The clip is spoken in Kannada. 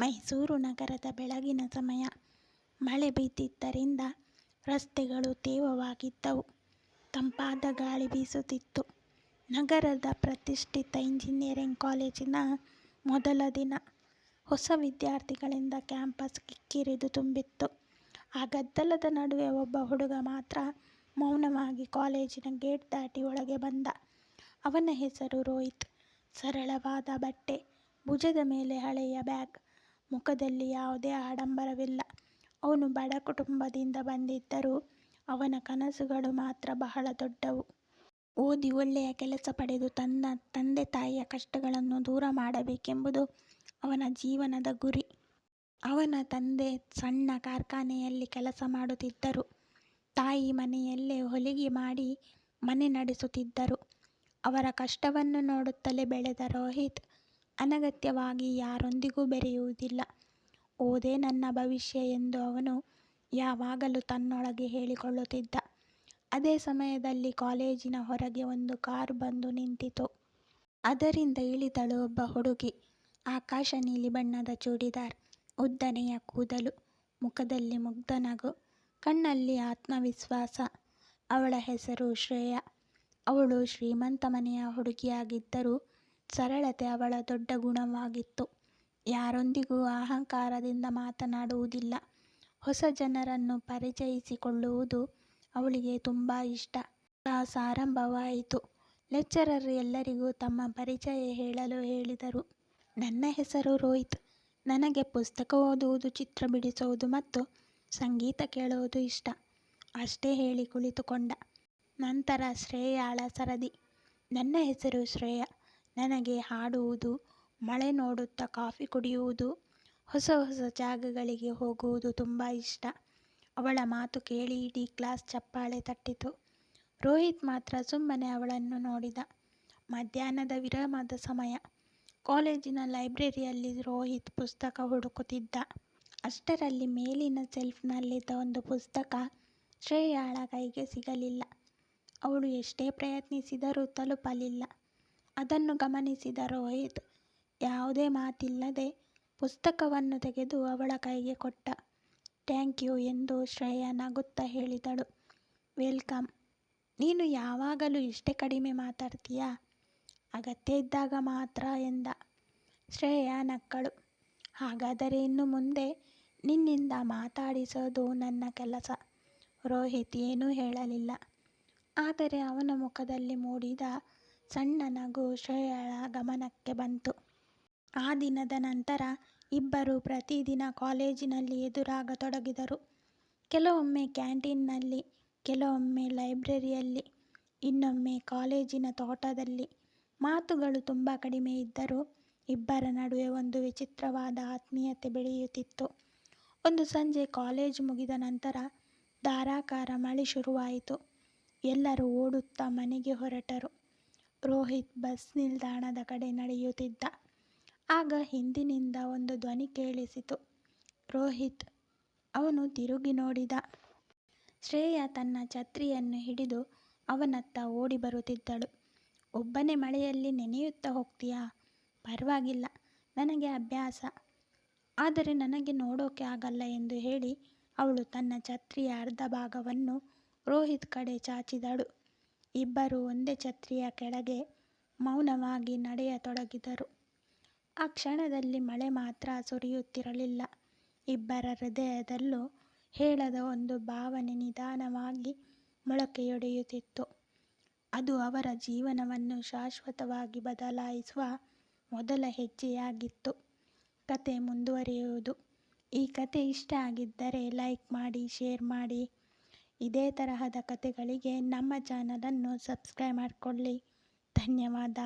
ಮೈಸೂರು ನಗರದ ಬೆಳಗಿನ ಸಮಯ. ಮಳೆ ಬಿದ್ದಿದ್ದರಿಂದ ರಸ್ತೆಗಳು ತೇವವಾಗಿದ್ದವು. ತಂಪಾದ ಗಾಳಿ ಬೀಸುತ್ತಿತ್ತು. ನಗರದ ಪ್ರತಿಷ್ಠಿತ ಇಂಜಿನಿಯರಿಂಗ್ ಕಾಲೇಜಿನ ಮೊದಲ ದಿನ. ಹೊಸ ವಿದ್ಯಾರ್ಥಿಗಳಿಂದ ಕ್ಯಾಂಪಸ್ ಕಿಕ್ಕಿರಿದು ತುಂಬಿತ್ತು. ಆ ಗದ್ದಲದ ನಡುವೆ ಒಬ್ಬ ಹುಡುಗ ಮಾತ್ರ ಮೌನವಾಗಿ ಕಾಲೇಜಿನ ಗೇಟ್ ದಾಟಿ ಒಳಗೆ ಬಂದ. ಅವನ ಹೆಸರು ರೋಹಿತ್. ಸರಳವಾದ ಬಟ್ಟೆ, ಭುಜದ ಮೇಲೆ ಹಳೆಯ ಬ್ಯಾಗ್, ಮುಖದಲ್ಲಿ ಯಾವುದೇ ಆಡಂಬರವಿಲ್ಲ. ಅವನು ಬಡ ಕುಟುಂಬದಿಂದ ಬಂದಿದ್ದರೂ ಅವನ ಕನಸುಗಳು ಮಾತ್ರ ಬಹಳ ದೊಡ್ಡವು. ಓದಿ ಒಳ್ಳೆಯ ಕೆಲಸ ಪಡೆದು ತನ್ನ ತಂದೆ ತಾಯಿಯ ಕಷ್ಟಗಳನ್ನು ದೂರ ಮಾಡಬೇಕೆಂಬುದು ಅವನ ಜೀವನದ ಗುರಿ. ಅವನ ತಂದೆ ಸಣ್ಣ ಕಾರ್ಖಾನೆಯಲ್ಲಿ ಕೆಲಸ ಮಾಡುತ್ತಿದ್ದರು. ತಾಯಿ ಮನೆಯಲ್ಲೇ ಹೊಲಿಗೆ ಮಾಡಿ ಮನೆ ನಡೆಸುತ್ತಿದ್ದರು. ಅವರ ಕಷ್ಟವನ್ನು ನೋಡುತ್ತಲೇ ಬೆಳೆದ ರೋಹಿತ್ ಅನಗತ್ಯವಾಗಿ ಯಾರೊಂದಿಗೂ ಬೆರೆಯುವುದಿಲ್ಲ. ಓದೇ ನನ್ನ ಭವಿಷ್ಯ ಎಂದು ಅವನು ಯಾವಾಗಲೂ ತನ್ನೊಳಗೆ ಹೇಳಿಕೊಳ್ಳುತ್ತಿದ್ದ. ಅದೇ ಸಮಯದಲ್ಲಿ ಕಾಲೇಜಿನ ಹೊರಗೆ ಒಂದು ಕಾರು ಬಂದು ನಿಂತಿತು. ಅದರಿಂದ ಇಳಿದಳು ಒಬ್ಬ ಹುಡುಗಿ. ಆಕಾಶ ನೀಲಿ ಬಣ್ಣದ ಚೂಡಿದಾರ್, ಉದ್ದನೆಯ ಕೂದಲು, ಮುಖದಲ್ಲಿ ಮುಗ್ಧ ನಗು, ಕಣ್ಣಲ್ಲಿ ಆತ್ಮವಿಶ್ವಾಸ. ಅವಳ ಹೆಸರು ಶ್ರೇಯಾ. ಅವಳು ಶ್ರೀಮಂತ ಮನೆಯ ಹುಡುಗಿಯಾಗಿದ್ದರೂ ಸರಳತೆ ಅವಳ ದೊಡ್ಡ ಗುಣವಾಗಿತ್ತು. ಯಾರೊಂದಿಗೂ ಅಹಂಕಾರದಿಂದ ಮಾತನಾಡುವುದಿಲ್ಲ. ಹೊಸ ಜನರನ್ನು ಪರಿಚಯಿಸಿಕೊಳ್ಳುವುದು ಅವಳಿಗೆ ತುಂಬ ಇಷ್ಟ. ಕ್ಲಾಸ್ ಆರಂಭವಾಯಿತು. ಲೆಕ್ಚರರ್ ಎಲ್ಲರಿಗೂ ತಮ್ಮ ಪರಿಚಯ ಹೇಳಲು ಹೇಳಿದರು. ನನ್ನ ಹೆಸರು ರೋಹಿತ್. ನನಗೆ ಪುಸ್ತಕ ಓದುವುದು, ಚಿತ್ರ ಬಿಡಿಸುವುದು ಮತ್ತು ಸಂಗೀತ ಕೇಳುವುದು ಇಷ್ಟ. ಅಷ್ಟೇ ಹೇಳಿ ಕುಳಿತುಕೊಂಡ. ನಂತರ ಶ್ರೇಯಾಳ ಸರದಿ. ನನ್ನ ಹೆಸರು ಶ್ರೇಯಾ. ನನಗೆ ಹಾಡುವುದು, ಮಳೆ ನೋಡುತ್ತಾ ಕಾಫಿ ಕುಡಿಯುವುದು, ಹೊಸ ಹೊಸ ಜಾಗಗಳಿಗೆ ಹೋಗುವುದು ತುಂಬ ಇಷ್ಟ. ಅವಳ ಮಾತು ಕೇಳಿ ಇಡೀ ಕ್ಲಾಸ್ ಚಪ್ಪಾಳೆ ತಟ್ಟಿತು. ರೋಹಿತ್ ಮಾತ್ರ ಸುಮ್ಮನೆ ಅವಳನ್ನು ನೋಡಿದ. ಮಧ್ಯಾಹ್ನದ ವಿರಾಮದ ಸಮಯ. ಕಾಲೇಜಿನ ಲೈಬ್ರರಿಯಲ್ಲಿ ರೋಹಿತ್ ಪುಸ್ತಕ ಹುಡುಕುತ್ತಿದ್ದ. ಅಷ್ಟರಲ್ಲಿ ಮೇಲಿನ ಸೆಲ್ಫ್ನಲ್ಲಿದ್ದ ಒಂದು ಪುಸ್ತಕ ಶ್ರೇಯಾಳ ಕೈಗೆ ಸಿಗಲಿಲ್ಲ. ಅವಳು ಎಷ್ಟೇ ಪ್ರಯತ್ನಿಸಿದರೂ ತಲುಪಲಿಲ್ಲ. ಅದನ್ನು ಗಮನಿಸಿದ ರೋಹಿತ್ ಯಾವುದೇ ಮಾತಿಲ್ಲದೆ ಪುಸ್ತಕವನ್ನು ತೆಗೆದು ಅವಳ ಕೈಗೆ ಕೊಟ್ಟ. ಥ್ಯಾಂಕ್ ಯು ಎಂದು ಶ್ರೇಯಾ ನಗುತ್ತಾ ಹೇಳಿದಳು. ವೆಲ್ಕಮ್. ನೀನು ಯಾವಾಗಲೂ ಇಷ್ಟೇ ಕಡಿಮೆ ಮಾತಾಡ್ತೀಯಾ? ಅಗತ್ಯ ಇದ್ದಾಗ ಮಾತ್ರ ಎಂದ. ಶ್ರೇಯಾ ನಕ್ಕಳು. ಹಾಗಾದರೆ ಇನ್ನು ಮುಂದೆ ನಿನ್ನಿಂದ ಮಾತಾಡಿಸೋದು ನನ್ನ ಕೆಲಸ. ರೋಹಿತ್ ಏನೂ ಹೇಳಲಿಲ್ಲ. ಆದರೆ ಅವನ ಮುಖದಲ್ಲಿ ಮೂಡಿದ ಸಣ್ಣ ನಗು ಶ್ರೇಯಾಳ ಗಮನಕ್ಕೆ ಬಂತು. ಆ ದಿನದ ನಂತರ ಇಬ್ಬರೂ ಪ್ರತಿದಿನ ಕಾಲೇಜಿನಲ್ಲಿ ಎದುರಾಗತೊಡಗಿದರು. ಕೆಲವೊಮ್ಮೆ ಕ್ಯಾಂಟೀನ್ನಲ್ಲಿ, ಕೆಲವೊಮ್ಮೆ ಲೈಬ್ರರಿಯಲ್ಲಿ, ಇನ್ನೊಮ್ಮೆ ಕಾಲೇಜಿನ ತೋಟದಲ್ಲಿ. ಮಾತುಗಳು ತುಂಬ ಕಡಿಮೆ ಇದ್ದರೂ ಇಬ್ಬರ ನಡುವೆ ಒಂದು ವಿಚಿತ್ರವಾದ ಆತ್ಮೀಯತೆ ಬೆಳೆಯುತ್ತಿತ್ತು. ಒಂದು ಸಂಜೆ ಕಾಲೇಜು ಮುಗಿದ ನಂತರ ಧಾರಾಕಾರ ಮಳೆ ಶುರುವಾಯಿತು. ಎಲ್ಲರೂ ಓಡುತ್ತಾ ಮನೆಗೆ ಹೊರಟರು. ರೋಹಿತ್ ಬಸ್ ನಿಲ್ದಾಣದ ಕಡೆ ನಡೆಯುತ್ತಿದ್ದ. ಆಗ ಹಿಂದಿನಿಂದ ಒಂದು ಧ್ವನಿ ಕೇಳಿಸಿತು. ರೋಹಿತ್. ಅವನು ತಿರುಗಿ ನೋಡಿದ. ಶ್ರೇಯಾ ತನ್ನ ಛತ್ರಿಯನ್ನು ಹಿಡಿದು ಅವನತ್ತ ಓಡಿ ಬರುತ್ತಿದ್ದಳು. ಒಬ್ಬನೇ ಮಳೆಯಲ್ಲಿ ನೆನೆಯುತ್ತಾ ಹೋಗ್ತೀಯಾ? ಪರವಾಗಿಲ್ಲ, ನನಗೆ ಅಭ್ಯಾಸ. ಆದರೆ ನನಗೆ ನೋಡೋಕೆ ಆಗಲ್ಲ ಎಂದು ಹೇಳಿ ಅವಳು ತನ್ನ ಛತ್ರಿಯ ಅರ್ಧ ಭಾಗವನ್ನು ರೋಹಿತ್ ಕಡೆ ಚಾಚಿದಳು. ಇಬ್ಬರೂ ಒಂದೇ ಛತ್ರಿಯ ಕೆಳಗೆ ಮೌನವಾಗಿ ನಡೆಯತೊಡಗಿದರು. ಆ ಕ್ಷಣದಲ್ಲಿ ಮಳೆ ಮಾತ್ರ ಸುರಿಯುತ್ತಿರಲಿಲ್ಲ. ಇಬ್ಬರ ಹೃದಯದಲ್ಲೂ ಹೇಳದ ಒಂದು ಭಾವನೆ ನಿಧಾನವಾಗಿ ಮೊಳಕೆಯೊಡೆಯುತ್ತಿತ್ತು. ಅದು ಅವರ ಜೀವನವನ್ನು ಶಾಶ್ವತವಾಗಿ ಬದಲಾಯಿಸುವ ಮೊದಲ ಹೆಜ್ಜೆಯಾಗಿತ್ತು. ಕತೆ ಮುಂದುವರಿಯುವುದು. ಈ ಕತೆ ಇಷ್ಟ ಆಗಿದ್ದರೆ ಲೈಕ್ ಮಾಡಿ, ಶೇರ್ ಮಾಡಿ. ಇದೇ ತರಹದ ಕತೆಗಳಿಗೆ ನಮ್ಮ ಚಾನಲನ್ನು ಸಬ್ಸ್ಕ್ರೈಬ್ ಮಾಡಿಕೊಳ್ಳಿ. ಧನ್ಯವಾದ.